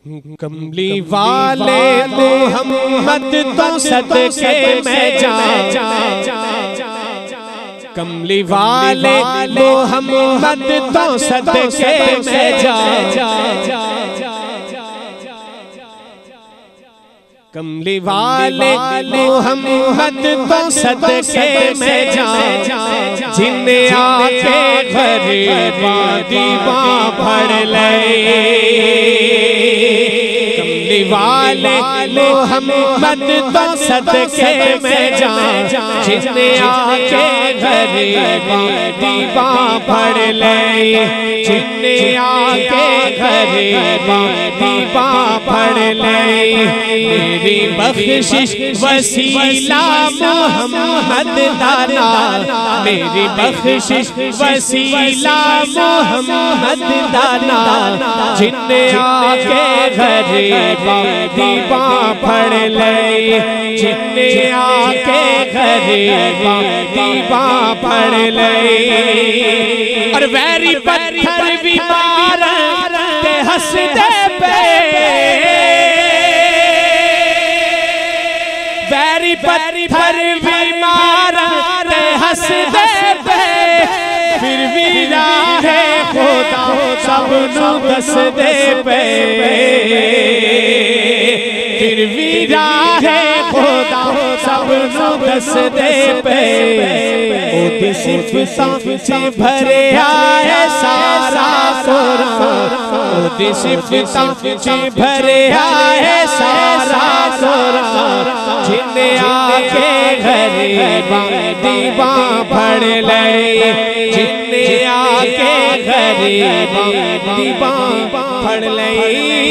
कमली वाले मोहम्मद तो सदके मैं कमली वाले मोहम्मद तो सदके मैं कमली वाले मोहम्मद तो सदके में जिन्हें आके गरीबा दीवा भर ले। कमली वाले मोहम्मद तो सदके में जिन्हें आके गरीबा दीवा भर ले। जिन्हें आके गरीबा दीवा भर ले। मेरी बख्शिश वसीला मोहम्मद दाना, मेरी बख्शिश वसीला मोहम्मद दाना। जिन्ने आके गरीबा दीवा फड़ ले। जिन्ने आके गरीबा दीवा फड़ ले। और वैरी पत्थर बीमार ते हंसदे पे, वैरी पत्थर बीमार ते हंसदे पे। फिर भी राहे खुदा सबनू दसदे पे। फिर भी राहे खुदा सबनू दसदे पे। ओदी सिफतां च भरे आए सारा कुरान। ओदी सिफतां च भरे आए सारा कुरान। जिन्हें आके गरीबा दीवा फड़ ले। जिन्हें आके गरीबा दीवा फड़ ले।